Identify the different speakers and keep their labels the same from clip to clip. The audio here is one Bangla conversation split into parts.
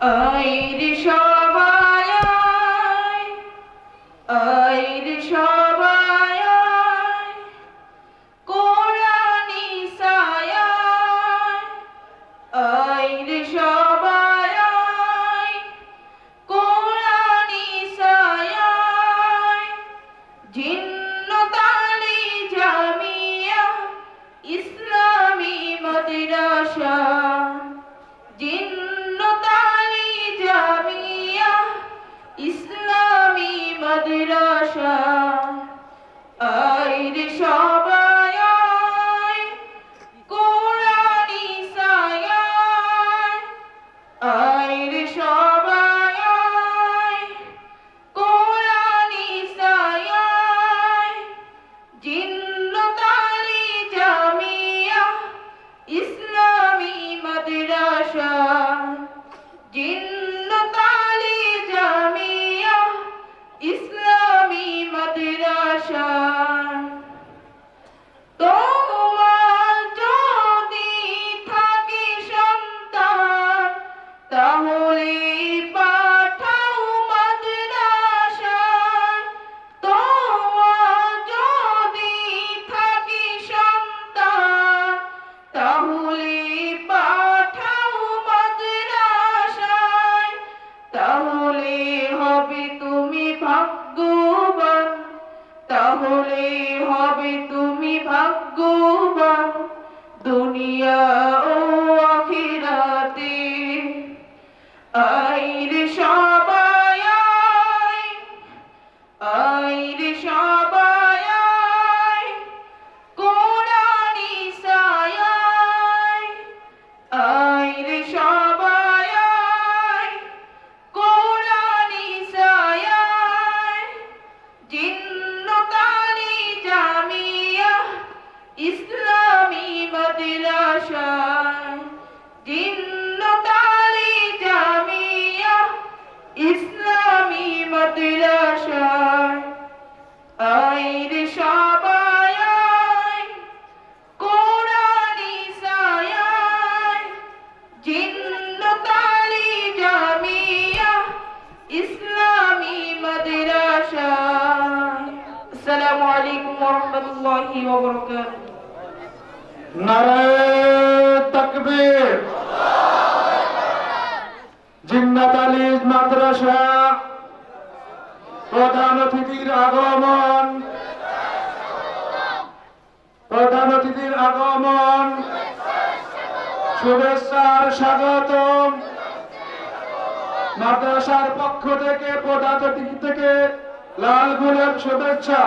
Speaker 1: আইরে সবাই আয়, আইরে সবাই আয়, কোরআনি ছায়ায়। আইরে সবাই আয়, কোরআনি ছায়ায়। জিন্নতালি জামিয়া ইসলামী মাদ্রাসা, জিন্নতালি জামিয়া ইসলামী মাদ্রাসা। আইরে সবাই আয়, কোরআনি ছায়ায়। আইরে সবাই আয়, কোরআনি ছায়ায়। জিন্নতালি জামিয়া ইসলামী মাদ্রাসা, জিন্নতালি জামিয়া ইসলামী মাদ্রাসা। তোমার যদি থাকে সন্তান, তাহলে পাঠাও মাদ্রাসায়। তোমার যদি থাকে সন্তান, তাহলে পাঠাও মাদ্রাসায়। তাহলে হবে তুমি ভাগ্যবান, তাহলে হবে তুমি ভাগ্যবান, দুনিয়া ও আখিরাতে। আইরে সবাই আয়, আইরে সবাই আয়, কোরআনি ছায়ায়। আইরে সবাই আয়, কোরআনি ছায়ায়। জিন্নতালি জামিয়া ইসলামী মাদ্রাসা, জিন্নতালি জামিয়া ইসলামী মাদ্রাসা। আইরে সবাই আয়, কোরআনি ছায়ায়। জিন্নতালি জামিয়া ইসলামী মাদ্রাসা। আসসালামু আলাইকুম ওয়া রাহমাতুল্লাহি ওয়া বারাকাতুহু।
Speaker 2: নারায়ে তাকবীর। জিন্নাতালি মাদ্রাসা প্রধান অতিথির আগমন, প্রধান অতিথির আগমন, শুভেচ্ছার স্বাগতম। মাদ্রাসার পক্ষ থেকে প্রধান অতিথি থেকে লাল গোলাপ শুভেচ্ছা।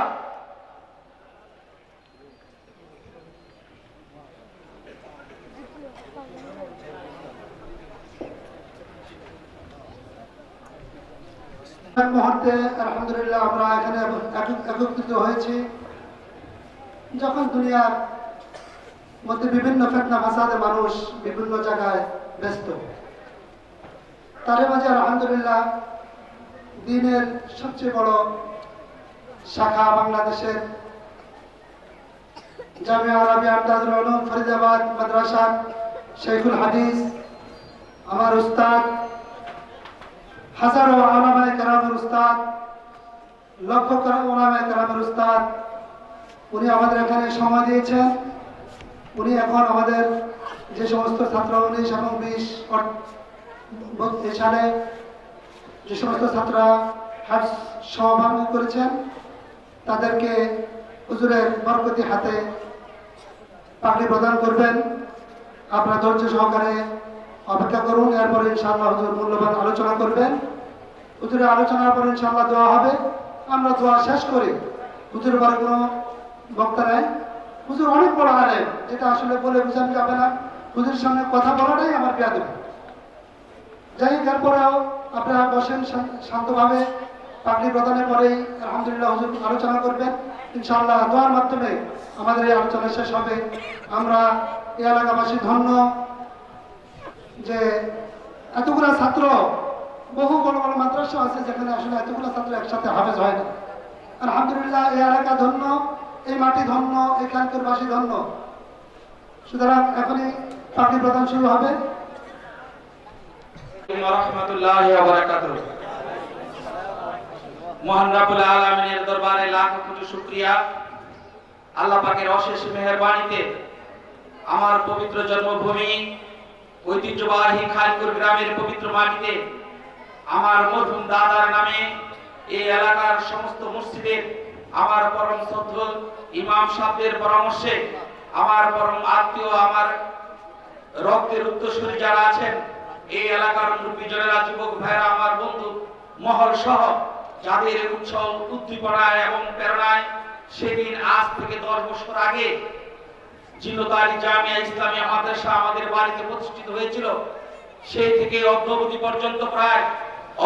Speaker 3: মুহূর্তে আলহামদুলিল্লাহ আমরা এখানে একত্রিত হয়েছি। যখন দুনিয়ার মধ্যে বিভিন্ন ফিতনা ফাসাদে মানুষ বিভিন্ন জায়গায় ব্যস্ত, তার মাঝে আলহামদুলিল্লাহ দ্বীনের সবচেয়ে বড় শাখা বাংলাদেশের জামিয়া আরবিয়া আমদাদুল উলুম ফরিদাবাদ মাদ্রাসার শেখুল হাদিস আমার উস্তাদ, হাজারো উলামায়ে কেরামের উস্তাদ, লক্ষ উলামায়ে কেরামের উস্তাদ, উনি আমাদের এখানে সময় দিয়েছেন। উনি এখন আমাদের যে সমস্ত ছাত্র 19 এবং 20 সালে যে সমস্ত ছাত্ররা হাজ সমাপন করেছেন, তাদেরকে হুজুরের বরকতি হাতে পাগড়ি প্রদান করবেন। আপনারা ধৈর্য সহকারে অপেক্ষা করুন। এরপরে ইনশাআল্লাহ হুজুর মূল্যবান আলোচনা করবেন। হুজুরের আলোচনার পর ইনশাআল্লাহ দোয়া হবে। আমরা দোয়া শেষ করি। হুজুরের পরে কোনো বক্তা নেই। হুজুর অনেক বড় আলেম, যেটা আসলে বলে বোঝানো যাবে না। হুজুরের সঙ্গে কথা বলাটাই আমার বেয়াদবি। যাই হোক, এরপরেও আপনারা বসেন শান্তভাবে। পাগড়ি প্রদানের পরেই আলহামদুলিল্লাহ হুজুর আলোচনা করবেন। ইনশাআল্লাহ দোয়ার মাধ্যমে আমাদের এই আলোচনা শেষ হবে। আমরা এই এলাকাবাসী ধন্য যে এতগুলো ছাত্র, বহু বড় বড় মাদ্রাসা আছে যেখানে আসলে এতগুলো ছাত্র একসাথে হাফেজ হয় না। আলহামদুলিল্লাহ এই এলাকা ধন্য, এই মাটি ধন্য, এই খানপুরবাসী ধন্য। সুতরাং এখনই পাগড়ি প্রদান শুরু হবে।
Speaker 4: রাহমাতুল্লাহি ওয়া বারাকাতুহু। মহান রব্বুল আলামিনের দরবারে লাখ কোটি শুকরিয়া। আল্লাহ পাকের অশেষ মেহেরবানিতে আমার পবিত্র জন্মভূমি ঐতিহ্যবাহী খালিপুর গ্রামের পবিত্র মাটিতে আমার মরহুম দাদার নামে এই এলাকার সমস্ত মসজিদের আমার পরম শ্রদ্ধেয় ইমাম সাহেবদের পরামর্শে আমার পরম আত্মীয়, আমার রক্তের উত্তরসূরি যারা আছেন, এই এলাকার মুরব্বীজনেরা, যুবক ভাইরা, আমার বন্ধু মহল সহ যাদের উৎসাহ উদ্দীপনায় এবং প্রেরণায় সেদিন আজ থেকে 10 বছর আগে জিন্নতালী জামিয়া ইসলামিয়া মাদ্রাসা আমাদের বাড়িতে প্রতিষ্ঠিত হয়েছিল, সেই থেকে অদ্যাবধি পর্যন্ত প্রায়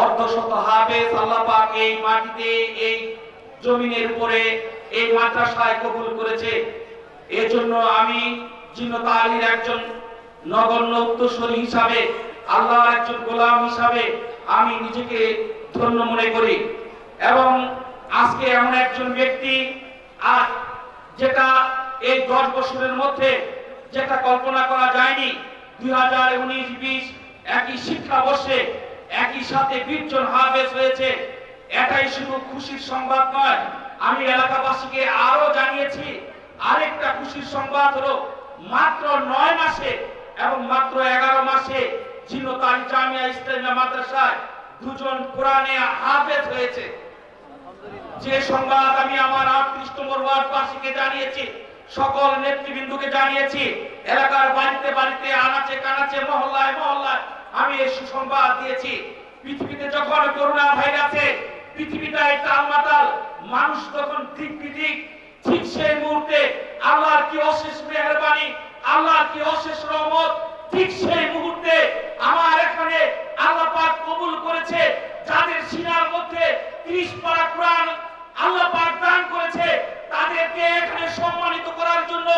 Speaker 4: অর্ধশত হাফেজ আল্লাহ পাক এই মাটিতে, এই জমিনের উপরে এই মাদ্রাসায় কবুল করেছে। এজন্য আমি জিন্নতালীর একজন নগণ্য উত্তরসূরি হিসাবে, আল্লাহর একজন গোলাম হিসাবে আমি নিজেকে ধন্য মনে করি। এবং আজকে এমন একজন ব্যক্তি, আর যেটা এই 10 বছরের মধ্যে যেটা কল্পনা করা যায়নি, 2019-20 একই শিক্ষাবর্ষে একই সাথে 20 জন হাফেজ হয়েছে। এটাই শুধু খুশির সংবাদ নয়, আমি এলাকাবাসীকে আরো জানিয়েছি আরেকটা খুশির সংবাদ হলো মাত্র 9 মাসে এবং মাত্র 11 মাসে জিন্নতালী জামিয়া ইসলামিয়া মাদ্রাসায় 2 জন কোরআনে হাফেজ হয়েছে। যে সংবাদ আমি আমার 38 নম্বর ওয়ার্ডবাসীকে জানিয়েছি, সকল নেতৃবৃন্দকে জানিয়েছি, এলাকার বাড়িতে বাড়িতে, আনাচে কানাচে, মহল্লায় মহল্লায় আমি এই সুসংবাদ দিয়েছি। পৃথিবীতে যখন করোনা ভাইরাসে পৃথিবীটাই টালমাটাল, মানুষ তখন দিক বিদিক, ঠিক সেই মুহূর্তে আল্লাহর কি অশেষ মেহেরবানি, আল্লাহর কি অশেষ রহমত, ঠিক সেই মুহূর্তে আমার এখানে আল্লাহ পাক কবুল করেছে। যাদের সিনার মধ্যে 30 পারা কোরআন আল্লাহ পাক দান করেছে, তাদেরকে এখানে সম্মানিত করার জন্য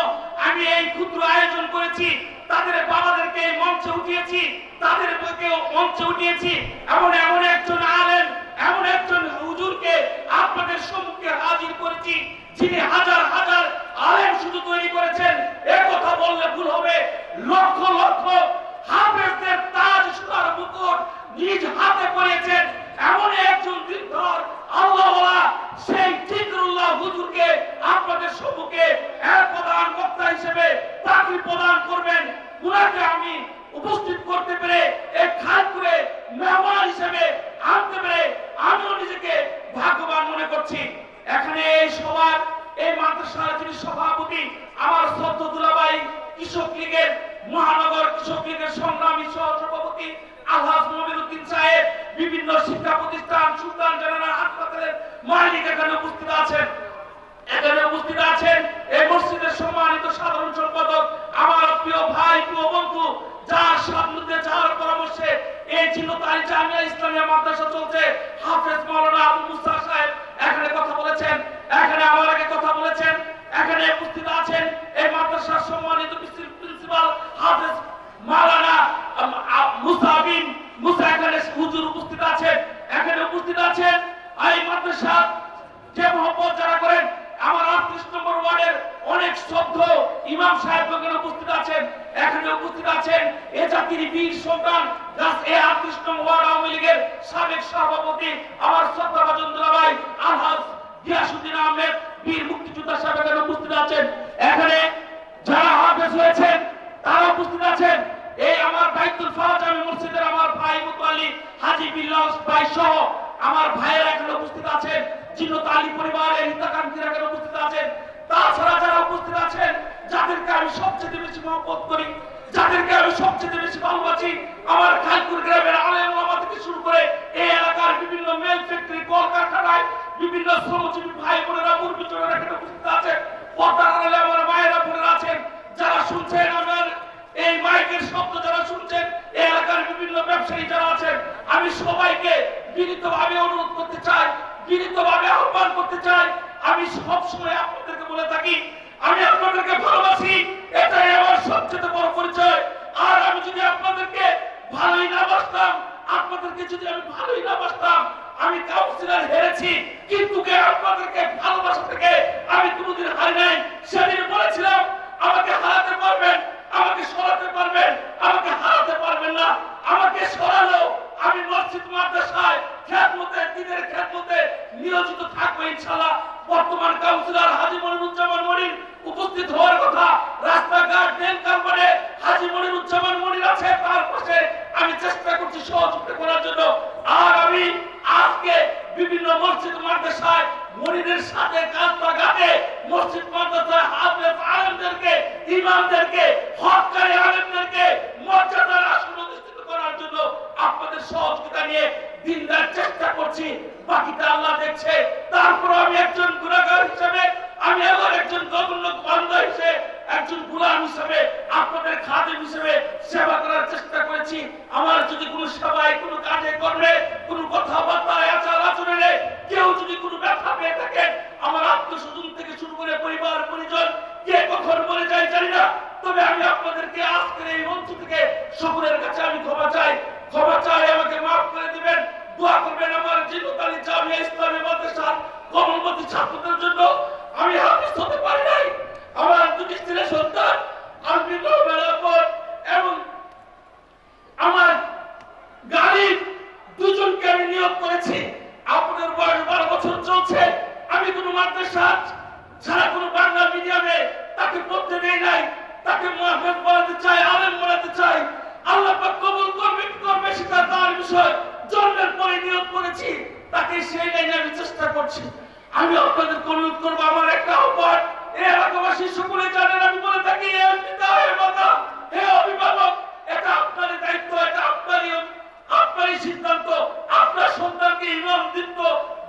Speaker 4: আমি এই ক্ষুদ্র আয়োজন করেছি। তাদের বাবাদেরকে মঞ্চে উঠিয়েছি, তাদেরকে মঞ্চে উঠিয়েছি, এমন একজন আলেম, এমন একজন হুজুরকে আপনাদের সম্মুখে হাজির করেছি, যিনি হাজার হাজার আলেম শুধু তৈরি করেছেন এ কথা বললে ভুল হবে। লক্ষ লক্ষ হাফেজদের তাজ সুতার মুকুট নিজ হাতে পরিয়েছেন এমন একজন দিনধর আল্লাহওয়ালা, সেই জিকরুল্লাহ হুজুরকে আপনাদের সম্মুখে এর প্রধান বক্তা হিসেবে তাকরির প্রদান করবেন। উনাকে আমি উপস্থিত করতে পেরে, এক খানপুরে মেহমান হিসেবে আনতে পেরে আমিও নিজেকে ভাগ্যবান মনে করছি। এখানে এই সবার, এই মাদ্রাসার যিনি সভাপতি, আমার শ্রদ্ধ দুলাভাই, কৃষক লীগের মহানগর কৃষক লীগের সংগ্রামী সহ সভাপতি আলহাজ নবীরউদ্দিন সাহেব, বিভিন্ন শিক্ষা প্রতিষ্ঠান, সুলতান জেনারেল হাসপাতালের মালিক এখানে উপস্থিত আছেন। এখানে উপস্থিত আছেন এই মসজিদের সম্মানিত সাধারণ সম্পাদক, আমার প্রিয় ভাই, প্রিয় বন্ধু, যার সান্নিধ্যে, যার পরামর্শে এই জিন্নতালী জামিয়া ইসলামিয়া মাদ্রাসা চলছে, হাফেজ মাওলানা আবু মুসা সাহেব এখানে কথা বলেছেন, এখানে আমার আগে কথা বলেছেন। এখানে উপস্থিত আছেন এই মাদ্রাসার সম্মানিত প্রিন্সিপাল হাফেজ মাওলানা মুসা বিন মুসা, এখানে হুজুর উপস্থিত আছেন। এখানে উপস্থিত আছেন এই মাদ্রাসা যে মহব্বত যারা করেন, আমার 38 নম্বর ওয়ার্ডের অনেক শ্রদ্ধ ইমাম সাহেব এখানে উপস্থিত আছেন। এখানে উপস্থিত আছেন এ জাতির বীর সন্তান, এই 38 নম্বর ওয়ার্ড আওয়ামী লীগের সাবেক সভাপতি আমার শ্রদ্ধাভাজন দুলাভাই আলহাজ গিয়াসউদ্দিন আহমেদ, বীর মুক্তিযোদ্ধা সাহেব এখানে উপস্থিত আছেন। এখানে যারা হাফেজ হয়েছেন তারা উপস্থিত আছেন। এই আমার বাইতুল ফাজামি মসজিদের আমার ভাই মুতালি হাজী বিল্লাহ ভাই সহ আমার ভাইয়েরা এখানে উপস্থিত আছেন। জিন্নতালী পরিবারের হিতাকাঙ্ক্ষীরা এখানে উপস্থিত আছেন। তাছাড়া যারা উপস্থিত আছেন, যাদেরকে আমি সবচেয়ে বেশি মহব্বত করি, যাদেরকে আমি সবচেয়ে বেশি ভালোবাসি, আমার খালিপুর গ্রামের আলেম ওলামা থেকে শুরু করে এই এলাকার বিভিন্ন মেল ফ্যাক্টরি, কলকারখানায় বিভিন্ন শ্রমজীবী ভাই বোনেরা, মুরব্বীরা এখানে উপস্থিত আছেন। পর্দার আড়ালে আমার মায়েরা বোনেরা আছেন, যারা শুনছেন আমার এই মাইকের শব্দ, যারা শুনছেন এই এলাকার বিভিন্ন ব্যবসায়ী যারা আছেন, আমি সবাইকে বিনীতভাবে অনুরোধ করতে চাই, বিনীতভাবে আহ্বান করতে চাই। আমি সবসময় আপনাদেরকে বলে থাকি, আমি আপনাদেরকে ভালোবাসি, এটাই আমার সবচেয়ে বড় পরিচয়। আর আমি যদি আপনাদেরকে ভালোই না বাসতাম, আপনাদেরকে যদি আমি ভালোই না বাসতাম, আমি কাউন্সিলর হেরেছি, কিন্তু আপনাদেরকে ভালোবাসা থেকে আমি কোনোদিন হারি নাই। সেদিন বলেছিলাম আমাকে হারাতে পারবেন, আমাকে সরাতে পারবেন, আমাকে হারাতে পারবেন না। আমাকে সরালো তাদেরকে মর্যাদার আসন অধিষ্ঠিত করার জন্য আপনাদের সহযোগিতা নিয়ে দিনরাত চেষ্টা করছি। বাকিটা আল্লাহ দেখছে। তারপর আমি একজন গুনাহগার হিসেবে, আমি আল্লাহর একজন গণ্য বান্দা হিসেবে, একজন গোলাম হিসেবে, আপনাদের খাদেম হিসেবে সেবা করার চেষ্টা করেছি। আমার যদি কোনো সেবায়, কোনো কাজে কর্মে, কোনো কথাবার্তায়, আচার আচরণে কেউ যদি কোনো ব্যথা পেয়ে থাকেন, আমার আত্মস্বজন থেকে শুরু করে পরিবার পরিজন কে কখন মরে যায় জানি না, তবে আমি আপনাদেরকে আজকের এই মঞ্চ থেকে সকলের কাছে আমি ক্ষমা চাই। আমাকে মাফ করে দিবেন। দোয়া করবেন আমার জিন্নাতুল জামিয়া ইসলামী মাদ্রাসার কমলমতি ছাত্রদের জন্য। আমি হাফেজ হতে পারি নাই। আমার দুটি ছেলে সন্তান আলমিন রহমান এবং আমার গাড়ির দুজনকে আমি নিয়োগ করেছি। আপনাদের বয়স 12 বছর চলছে। আমি কোনো মাদ্রাসা ছাড়া কোনো বাংলা মিডিয়ামে তাকে পড়তে দেই নাই। তাকে মুহাফেজ বানাতে চাই, আলেম বানাতে চাই। আল্লাহ পাক কবুল করবে কি করবে সেটা তার বিষয়। জন্মের পরে নিয়োগ করেছি, তাকে সেই লাইনে আমি চেষ্টা করছি। আমি আপনাদের অনুরোধ করবো, আমার একটা আহ্বান, এই এলাকাবাসী সকলে জানেন আমি বলে থাকি, হে পিতা, হে মাতা, হে অভিভাবক, এটা আপনারই দায়িত্ব, এটা আপনারই সিদ্ধান্ত। আপনার সন্তানকে ইমাম দিত্ব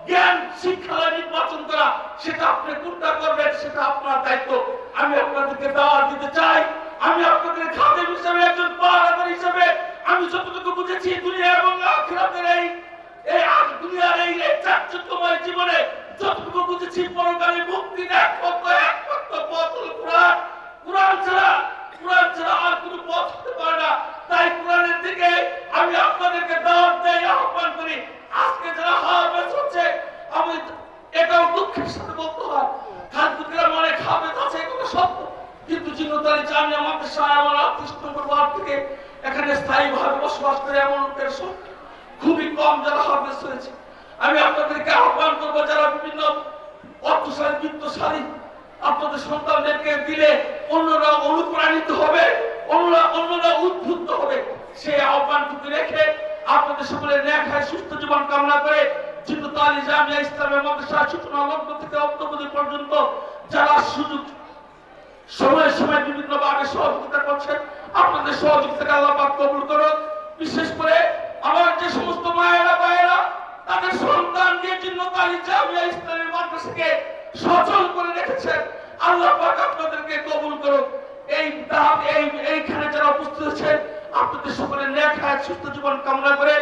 Speaker 4: জ্ঞান শিক্ষালয় নির্বাচন করা, সেটা আপনি কোনটা করবেন সেটা আপনার দায়িত্ব। আমি আপনাদেরকে দাওয়াত দিতে চাই। আমি আপনাদের খাদেম হিসেবে, একজন পাহারাদার হিসেবে আমি যতটুকু বুঝেছি দুনিয়া এবং আখিরাতের এই দুনিয়ার এই চাকচিক্যময় জীবনে যতটুকু বুঝেছি, পরকালে মুক্তির একমাত্র পথ হলো কোরআন। কোরআন ছাড়া আর কোনো পথ হতে পারে না। তাই কোরআনের দিকে আমি আপনাদেরকে দাওয়াত দেই, আহ্বান করি। আজকে যারা হাফেজ হচ্ছে, আমি এটাও দুঃখের সাথে বলতে হয়, খানপুরা অনেক হাফেজ আছে, এগুলো সত্য। কিন্তু জিন্নাতুল জামিয়া মাদ্রাসায় আমার 38 নম্বর ওয়ার্ড থেকে এখানে স্থায়ীভাবে বসবাস করে এমন লোকের সংখ্যা খুবই কম যারা হাফেজ হয়েছে। আমি আপনাদেরকে আহ্বান করবো, যারা বিভিন্ন অর্থশালী, বিত্তশালী আপনাদের সন্তানদেরকে দিলে অন্যরা অনুপ্রাণিত হবে, অন্যরা উদ্বুদ্ধ হবে, সেই আহ্বানটুকু রেখে আপনাদের সকলের ন্যায় সুস্থ জীবন কামনা করে জিন্নাতুল জামিয়া ইসলামী মাদ্রাসা সূচনা লগ্ন থেকে অব্দবধি পর্যন্ত যারা সময় সময় বিভিন্ন ভাবে সহযোগিতা করছেন, আপনাদের সহযোগিতাকে আল্লাহ পাক কবুল করুন। বিশেষ করে আমার যে সমস্ত মায়েরা ভাইয়েরা তাদের সন্তান দিয়ে জিন্নাতুল জামিয়া ইসলামী মাদ্রাসাকে সচল করে রেখেছেন, আল্লাহ পাক আপনাদেরকে কবুল করুন। এইখানে যারা উপস্থিত আছেন, আপনাদের সকলের ন্যায় হায়াত সুস্থ জীবন কামনা করে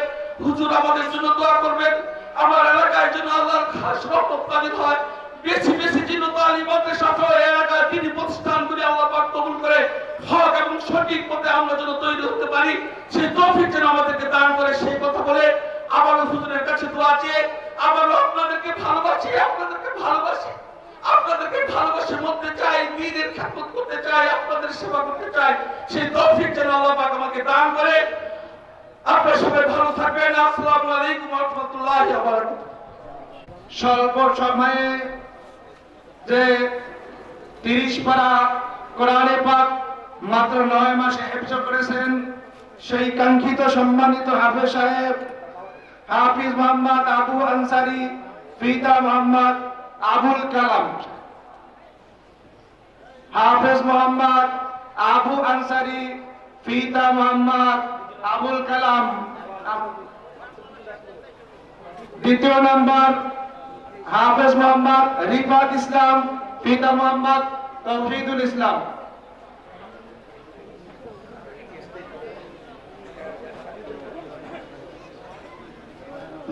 Speaker 4: হুজুর আমাদের জন্য দোয়া করবেন। আমার এলাকায় যেন আল্লাহর খাস রহমত নাযিল হয়। বেশি বেশি জিন্নাতুল মাদ্রাসা সহ এলাকার দিনী প্রতিষ্ঠানগুলি আল্লাহ পাক কবুল করে হক এবং সঠিক পথে আমরা যেন তৈরি হতে পারি, সেই তৌফিক যেন আমাদেরকে দান করে। সেই কথা বলে আবারও হুজুরের কাছে দোয়া চেয়ে আবারও আপনাদেরকে ভালোবাসি, আপনাদেরকে ভালোবাসে মধ্যে চাই, দ্বীনের খেদমত করতে চাই, আপনাদের সেবা করতে চাই। সেই তৌফিক যেন আল্লাহ পাক আমাকে দান করে। আপনারা সবাই ভালো থাকবেন। আসসালামু আলাইকুম ওয়া রাহমাতুল্লাহি ওয়া বারাকাতুহু।
Speaker 2: স্বল্প সময়ে যে 30 পারা কোরআনে পাক মাত্র 9 মাসে হেফজ করেছেন, সেই কাঙ্ক্ষিত সম্মানিত হাফেজ সাহেব হাফিজ মোহাম্মদ আবু আনসারী, পিতা মোহাম্মদ আবুল কালাম। হাফেজ মোহাম্মদ আবু আনসারী, পিতা মোহাম্মদ আবুল কালাম। দ্বিতীয় নম্বর হাফেজ মোহাম্মদ রিফাত ইসলাম, পিতা মোহাম্মদ তৌহিদুল ইসলাম।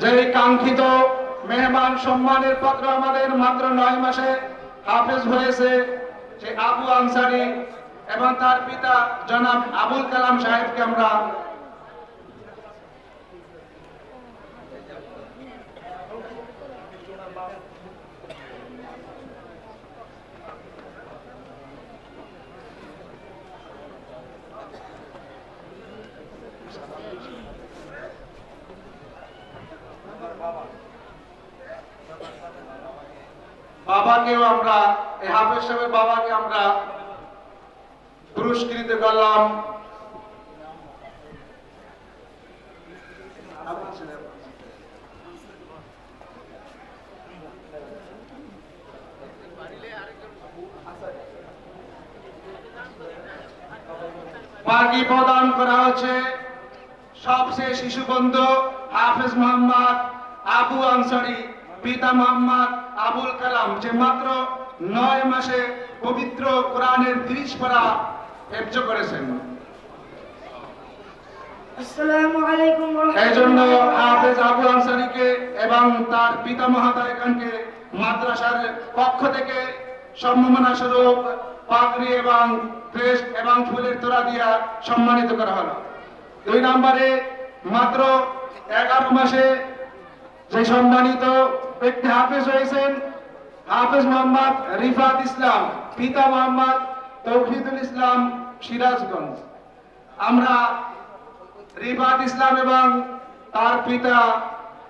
Speaker 2: যে কাঙ্ক্ষিত মেহমান সম্মানের পাত্র আমাদের মাত্র 9 মাসে হাফেজ হয়েছে, সে আবু আনসারী এবং তার পিতা জনাব আবুল কালাম সাহেবকে আমরা বাবাকেও আমরা এই হাফেজ সাহেবের বাবাকে আমরা পুরস্কৃত করলাম। পাগড়ি প্রদান করা হচ্ছে সবচেয়ে শিশু বন্ধু হাফেজ মোহাম্মদ আবু আনসারী, পিতা মোহাম্মদ আবুল কালাম, যে মাত্র 9 মাসে পবিত্র কোরআনের 30 পারা হেফজ করেছেন।
Speaker 1: আসসালামু আলাইকুম
Speaker 2: এই জন্য হাফেজ আবু আনসারীকে এবং তার পিতা মহাতারিকানকে মাদ্রাসার পক্ষ থেকে সম্মাননা স্বরূপ পাগড়ি এবং ক্রেস্ট এবং ফুলের তোড়া দিয়া সম্মানিত করা হলো। 2 নম্বরে মাত্র 11 মাসে যে সম্মানিত ব্যক্তি হাফেজ হয়েছেন হাফেজ মোহাম্মদ রিফাত ইসলাম, পিতা মোহাম্মদ তৌহিদুল ইসলাম, সিরাজগঞ্জ। আমরা রিফাত ইসলাম এবং তার পিতা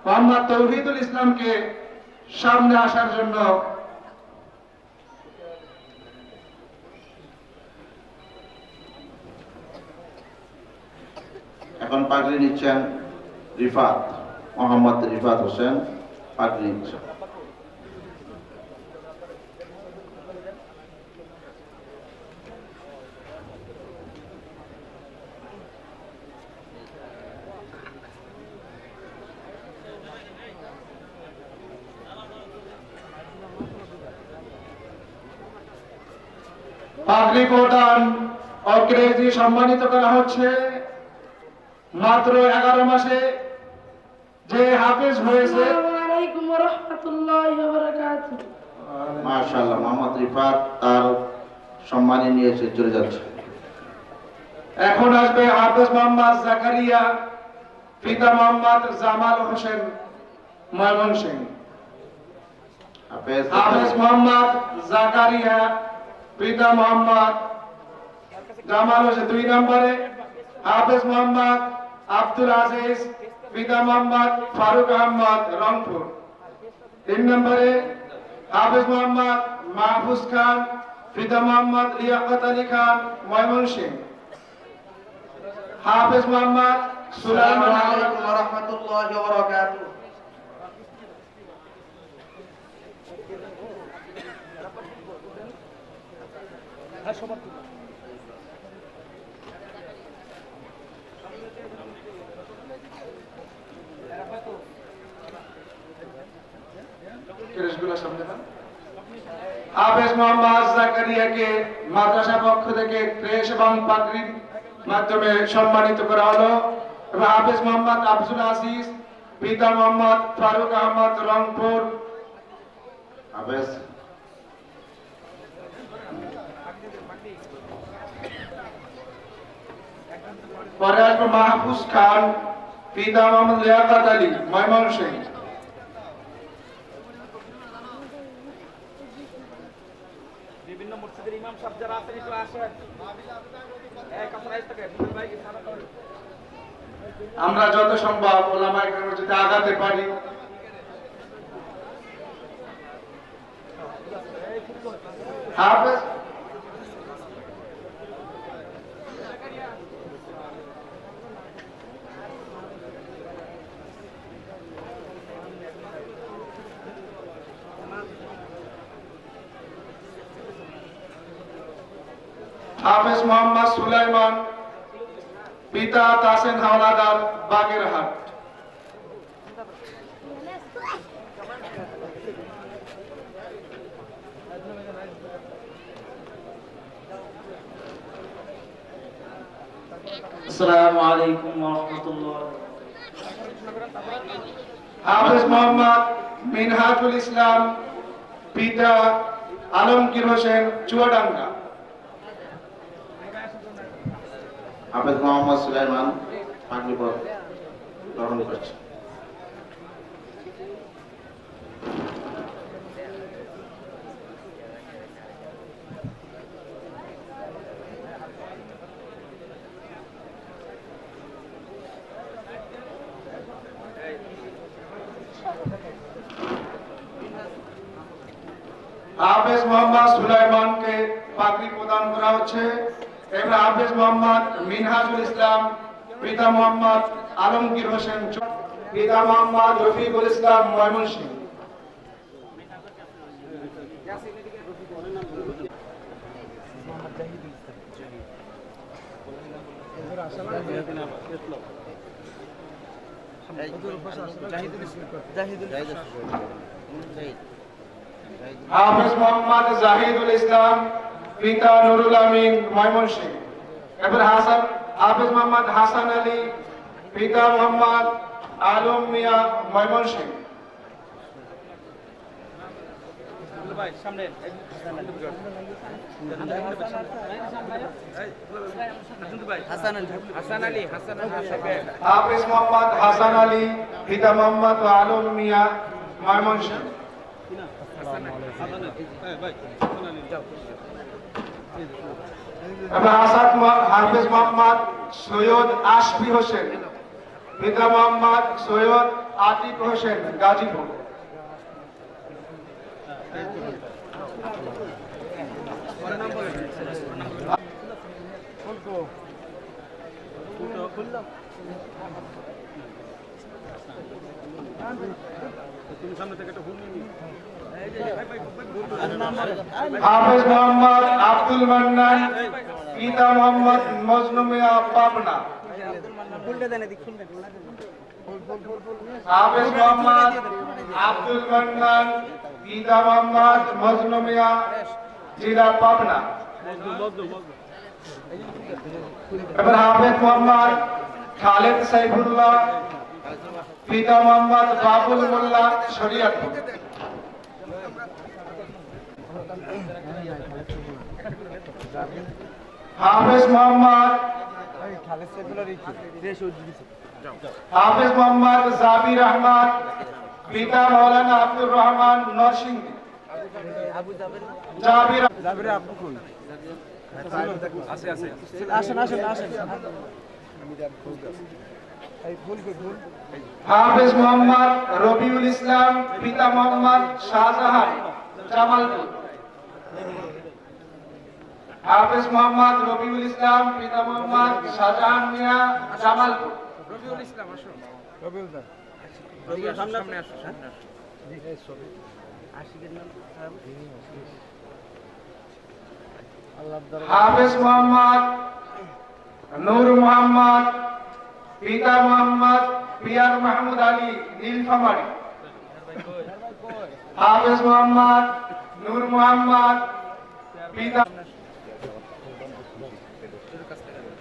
Speaker 2: মোহাম্মদ তৌহিদুল ইসলামকে সামনে আসার জন্য
Speaker 5: এখন পাগড়ি নিচ্ছেন রিফাত মোহাম্মদ রিফাত হোসেন, পাগড়ি নিচ্ছেন।
Speaker 2: পাগড়ি প্রদান ও ক্রেজি সম্মানিত করা হচ্ছে মাত্র 11 মাসে যে হাফেজ হয়েছে।
Speaker 1: আসসালামু আলাইকুম ওয়া রাহমাতুল্লাহি ওয়া বারাকাতুহু।
Speaker 5: মাশাআল্লাহ, মোহাম্মদ রিফাত তার সম্মানী নিয়েছে, চলে যাচ্ছে।
Speaker 2: এখন আসবে হাফেজ মোহাম্মদ জাকারিয়া, পিতা মোহাম্মদ জামাল হোসেন, ময়মনসিংহ। হাফেজ মোহাম্মদ জাকারিয়া, পিতা মোহাম্মদ জামাল হোসেন। 2 নম্বরে হাফেজ মোহাম্মদ আব্দুল আজিজ, পিতা মোহাম্মদ ফারুক আহমদ, রংপুর। 3 নম্বরে হাফেজ মোহাম্মদ মাহফুজ খান, পিতা মোহাম্মদ লিয়াকত আলী খান, ময়মনসিংহ। হাফেজ মোহাম্মদ সুলাইমান
Speaker 6: আলাইকুম ওয়া রাহমাতুল্লাহি ওয়া বারাকাতুহু।
Speaker 2: হাফেজ মোহাম্মদ জাকারিয়াকে মাদ্রাসা পক্ষ থেকে ক্রেশ এবং পাগড়ির মাধ্যমে সম্মানিত করা হলো এবং হাফেজ মোহাম্মদ আব্দুল আজিজ, পিতা মোহাম্মদ ফারুক আহমদ, রংপুর।
Speaker 5: হাফেজ
Speaker 2: পরে আসবে মাহফুজ খান, পিতা মোহাম্মদ লিয়াকত আলী, ময়মনসিংহ।
Speaker 4: বিভিন্ন মসজিদের ইমাম সাহেব যারা আছেন একটু আসেন।
Speaker 2: আমরা যত সম্ভব ওলামায়ে কেরামের যদি আগাতে পারি। হাফেজ হাফেজ মোহাম্মদ সুলাইমান, পিতা তাসেন হাওলাদার, বাগেরহাট।
Speaker 6: আসসালামু আলাইকুম ওয়া রাহমাতুল্লাহ।
Speaker 2: হাফেজ মোহাম্মদ মিনহাজুল ইসলাম, পিতা আলমগীর হোসেন, চুয়াডাঙ্গা।
Speaker 5: হাফেজ মোহাম্মদ সুলাইমান পাগড়ি গ্রহণ করছে।
Speaker 2: হাফেজ মোহাম্মদ সুলাইমানকে পাগড়ি প্রদান করা হচ্ছে এবং হাফেজ মোহাম্মদ মিনহাজুল ইসলাম, পিতা মোহাম্মদ আলমগীর হোসেন, পিতা মোহাম্মদ রফিকুল ইসলাম, ময়মনসিংহ। হাফেজ মোহাম্মদ জাহিদুল ইসলাম, পিতা নুরুল আমিন, ময়মনসিংহ। এরপর হাফেজ মোহাম্মদ হাসান আলী, পিতা মোহাম্মদ আলম মিয়া, ময়মনসিংহ। হাফেজ মোহাম্মদ হাসান আলী, পিতা মোহাম্মদ আলম মিয়া, ময়মনসিংহ। হাফেজ মোহাম্মদ সৈয়দ আশফি হোসেন, পিতা মোহাম্মদ সৈয়দ আতিক হোসেন, গাজীপুর। হাফেজ মোহাম্মদ আব্দুল মান্নান, পিতা মোহাম্মদ মজনু মিয়া, পাবনা। হাফেজ মোহাম্মদ আব্দুল মান্নান, পিতা মোহাম্মদ মজনু মিয়া, জেলা পাবনা। এবার হাফেজ মোহাম্মদ খালেদ সাইফুল্লাহ, পিতা মোহাম্মদ বাবুল মোল্লা, শরীয়তপুর। হাফেজ মোহাম্মদ জাবির আহমদ, পিতা মৌলানা আব্দুর রহমান, নরসিংদী। হাফেজ মোহাম্মদ রবিউল ইসলাম, পিতা মোহাম্মদ শাহজাহান, জামালপুর। হাফেজ মোহাম্মদ রবিউল ইসলাম, পিতা মোহাম্মদ শাহজাহান মিয়া, জামালপুর। হাফেজ মোহাম্মদ নূর মোহাম্মদ, পিতা মোহাম্মদ পিয়ার মাহমুদ আলী, নীলফামারী। হাফেজ মোহাম্মদ নূর মোহাম্মদ, পিতা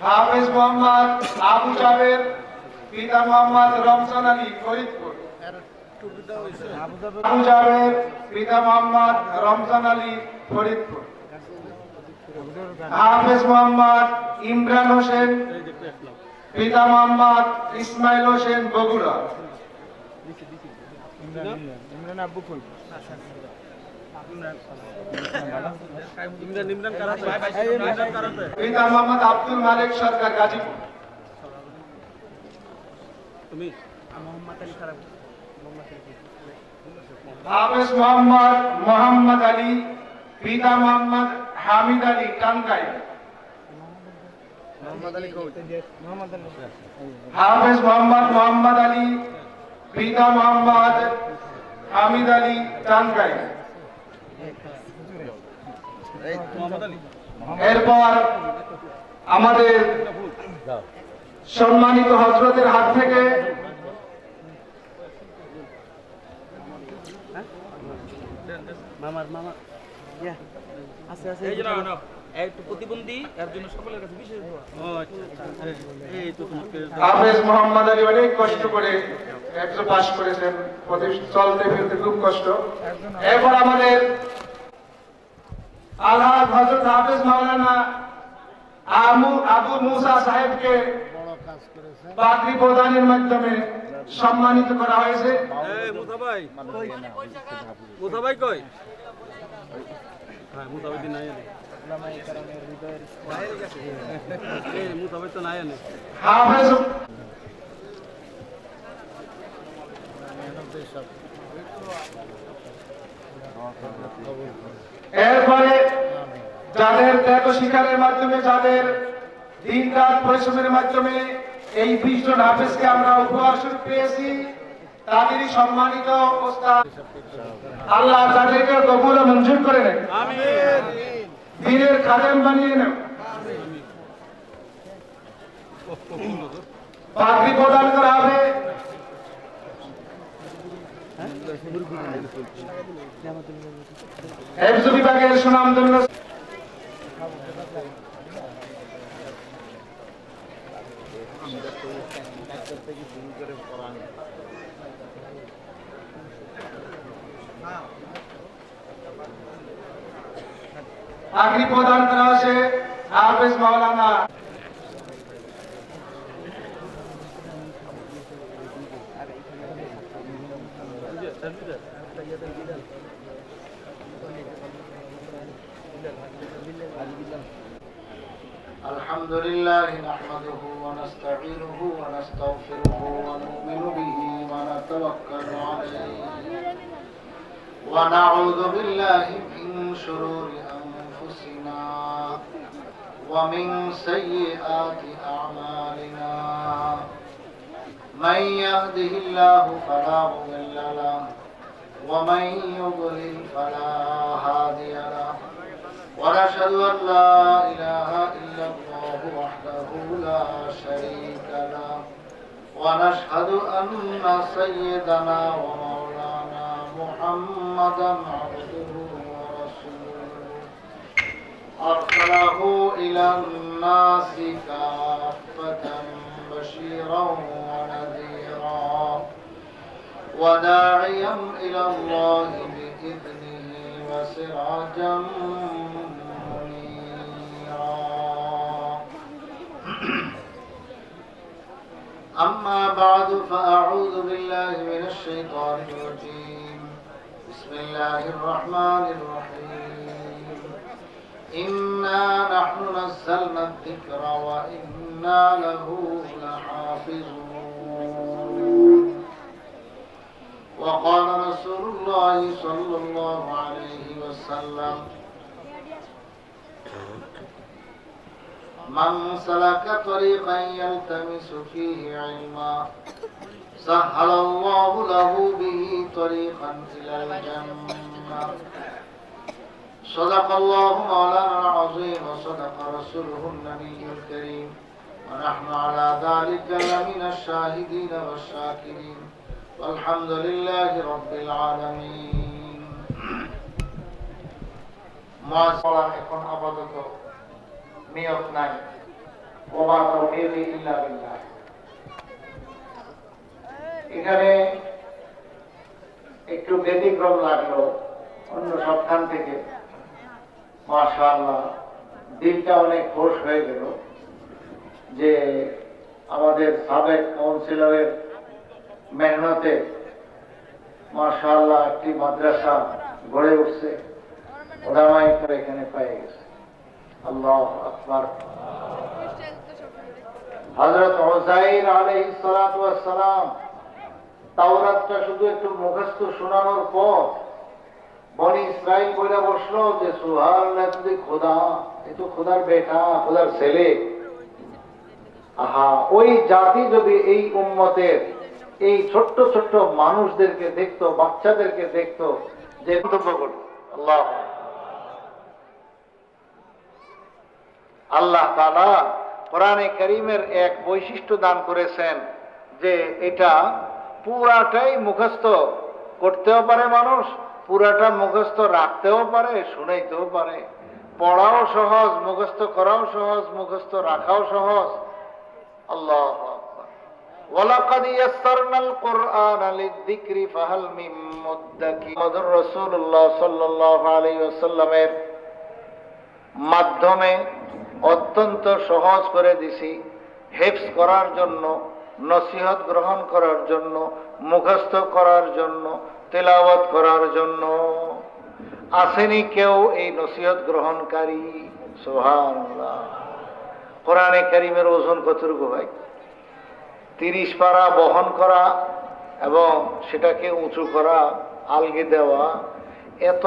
Speaker 2: হাফেজ মোহাম্মদ আবু জাবের, পিতা মোহাম্মদ রমজান আলী, ফরিদপুর। আবু জাবের, পিতা মোহাম্মদ রমজান আলী, ফরিদপুর। হাফেজ মোহাম্মদ ইমরান হোসেন, পিতা মোহাম্মদ ইসমাইল হোসেন, বগুড়া। পিতা মোহাম্মদ আব্দুল মালিক সরকার, গাজীপুর। হাফেজ মোহাম্মদ মোহাম্মদ আলী, পিতা মোহাম্মদ হামিদ আলী, টাঙ্গাইল। হাফেজ মোহাম্মদ মোহাম্মদ আলী, পিতা মোহাম্মদ হামিদ আলী, টাঙ্গাইল। এরপর আমাদের সম্মানিত হযরতের হাত থেকে
Speaker 6: একটু প্রতিবন্ধী এর জন্য সকলের কাছে বিশেষ
Speaker 2: হাফেজ মোহাম্মদ আলী অনেক কষ্ট করে একশো পাস করেছেন, চলতে ফিরতে খুব কষ্ট। এরপর আমাদের আলহাজ হযরত হাফেজ মাওলানা আবু মুসা সাহেবকে পাগড়ি প্রদানের মাধ্যমে সম্মানিত করা হয়েছে।
Speaker 6: মুসাভাই কই? হ্যাঁ মুসাভাই দিন নাই মুসাভাই তো নাই আনে।
Speaker 2: হাফেজ এরপরে যাদের ত্যাগ শিকারের মাধ্যমে, যাদের দিন রাত পরিশ্রমের মাধ্যমে এই 20 জন হাফেজকে আমরা উপহার স্বরূপ পেয়েছি, তাদেরই সম্মানিত ওস্তাদ আল্লাহ তাদেরকে কবুল ও মঞ্জুর করে নেন, দ্বীনের খাদেম বানিয়ে নেন। পাগড়ি প্রদান করা হবে। হেফজ বিভাগের সুনামধন্য পাগড়ি প্রদান করা হচ্ছে হাফেজ মাওলানা
Speaker 7: الحمد لله نحمده ونستعينه ونستغفره ونؤمن به ونتوكل عليه ونعوذ بالله من شرور أنفسنا ومن سيئات أعمالنا من يهده الله فلا مضل له ومن يضلل فلا هادي له ونشهد أن لا إله إلا الله وحده لا شريك له ونشهد أن سيدنا ومولانا محمدا عبده ورسوله أرسله إلى الناس كافة بشيرا ونذيرا وداعيا إلى الله بإذنه وسراجا منيرا أما بعد فأعوذ بالله من الشيطان الرجيم بسم الله الرحمن الرحيم إنا نحن نزلنا الذكر وإنا له لحافظون وقال رسول الله صلى الله عليه وسلم من سلك طريقا يلتمس فيه علما سهل الله له به طريقا إلى الجنة صدق الله مولانا العظيم وصدق رسوله النبي الكريم ونحن على ذلك لمن الشاهدين والشاكرين والحمد لله رب العالمين মুআজ্জালান এখন আপাতত নিয়ত নাই ওয়া তাওফীকি ইল্লা বিল্লাহ। এখানে একটু ব্যতিক্রম লাগলো অন্য সবখান থেকে। মাশাআল্লাহ দিনটা অনেক খুশ হয়ে গেল যে আমাদের সাবেক কাউন্সিলরের মেহনতে মাশাআল্লাহ একটি মাদ্রাসা গড়ে উঠছে, ওলামায়ে কেরাম এখানে পেয়ে গেছে। আল্লাহু আকবার। হযরত উযাইর আলাইহিস সালাতু ওয়াস সালাম তাওরাতটা শুধু একটু মুখস্থ শোনানোর পর বনি ইসরাইল বলে বসলো যে সুবহানাল্লাহ, তুই খোদা, এ তো খোদার বেটা, খোদার ছেলে। আহা, ওই জাতি যদি এই উম্মতের এই ছোট্ট ছোট্ট মানুষদেরকে দেখতো, বাচ্চাদেরকে দেখতো, যে মন্তব্য করত। আল্লাহ আল্লাহ তাআলা কোরআনে কারীমের এক বৈশিষ্ট্য দান করেছেন যে এটা পুরাটাই মুখস্থ করতেও পারে মানুষ, পুরাটা মুখস্থ রাখতেও পারে, শুনাইতেও পারে। পড়াও সহজ, মুখস্থ করাও সহজ, মুখস্থ রাখাও সহজ। আল্লাহু আকবার। ওয়ালাকাদ ইয়াসসারনাল কুরআনা লিয-যিকরি ফাহাল মিন মুদ্দাকির। মুহাম্মদুর রাসূলুল্লাহ সাল্লাল্লাহু আলাইহি ওয়াসাল্লামের মাধ্যমে অত্যন্ত সহজ করে দিছি হিফজ করার জন্য, নসিহত গ্রহণ করার জন্য, মুখস্থ করার জন্য, তেলাওয়াত করার জন্য। আসেনি কেউ এই নসিহত গ্রহণকারী? সুবহানাল্লাহ। কোরআনে কারীমের ওজন কতটুকু ভাই? 30 পারা বহন করা এবং সেটাকে উঁচু করা, আলগি দেওয়া এত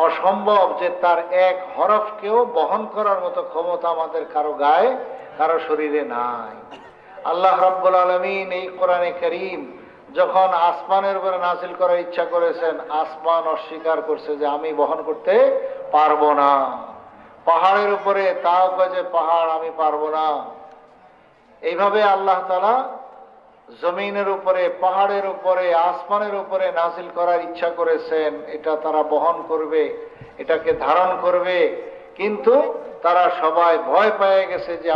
Speaker 7: অসম্ভব যে তার এক হরফকেও বহন করার মতো ক্ষমতা আমাদের কারো গায়ে, কারো শরীরে নাই। আল্লাহ রাব্বুল আলামিন এই কোরআনে কারীম যখন আসমানের উপরে নাযিল করার ইচ্ছা করেছেন, আসমান অস্বীকার করছে যে আমি বহন করতে পারবো না। পাহাড়ের উপরে তাও কয় যে পাহাড় আমি পারবো না। এইভাবে আল্লাহ তাআলা জমিনের উপরে, পাহাড়ের উপরে, আসমানের উপরে নাজিল করার ইচ্ছা করেছেন। এটা তারা বহন করবে, এটাকে ধারণ করবে, কিন্তু তারা সবাই ভয় পেয়ে গেছে যে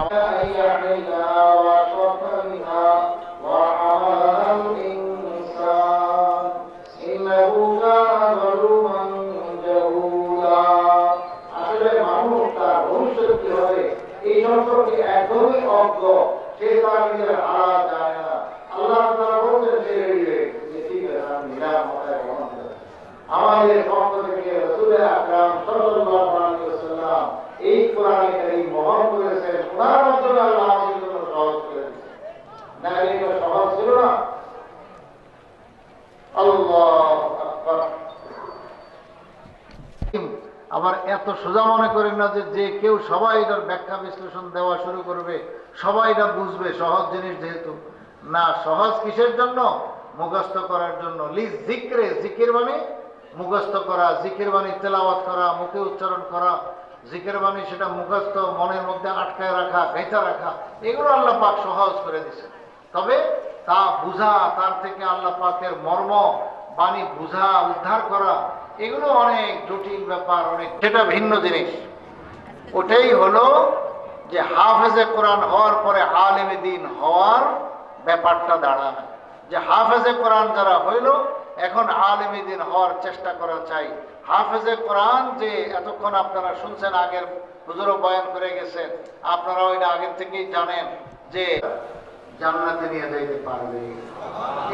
Speaker 7: আসলে মানুষ তার ভবিষ্যৎ কি হবে এই সম্পর্কে একদমই অজ্ঞ, সে তার নিজের হারা যায় না। আল্লাহ তাআলা বলছেন যে ঠিক আছে, আমি নিরাপত্তায় গ্রহণ করি। আমাদের পক্ষ থেকে রাসূল আকরাম সাল্লাল্লাহু আলাইহি ওয়াসাল্লাম এই কোরআনে কারীম বহন করেছেন। ওনার মাধ্যমে আল্লাহ আমাদের জন্য সহজ করে দিয়েছেন। না এটা সহজ ছিল না। আল্লাহু আকবার। আবার এত সোজা মনে করেন না যে কেউ সবাই এটার ব্যাখ্যা বিশ্লেষণ দেওয়া শুরু করবে, সবাই এটা বুঝবে, সহজ জিনিস যেহেতু। না, সহজ কিসের জন্য? মুখস্থ করার জন্য। জিক্রে, জিকির মানে মুখস্থ করা, জিকির মানে তেলাওয়াত করা, মুখে উচ্চারণ করা। জিকির মানে সেটা মুখস্থ, মনের মধ্যে আটকায় রাখা, গেঁথে রাখা, এগুলো আল্লাহ পাক সহজ করে দিছে। তবে তা বুঝা, তার থেকে আল্লাহ পাকের মর্ম বাণী বুঝা, উদ্ধার করা, এগুলো অনেক জটিল ব্যাপার, অনেক, সেটা ভিন্ন জিনিস। ওটাই হলো যে হাফেজে কোরআন হওয়ার পরে আলেমে দ্বীন হওয়ার ব্যাপারটা দাঁড়ায়। যে হাফেজে কোরআন যারা হইল, এখন আলেমে দ্বীন হওয়ার চেষ্টা করা চাই। হাফেজে কোরআন যে এতক্ষণ আপনারা শুনছেন, আগের হুজুরও বয়ান করে গেছেন, আপনারা ওইটা আগের থেকেই জানেন যে জান্নাতে নিয়ে যাইতে পারবে।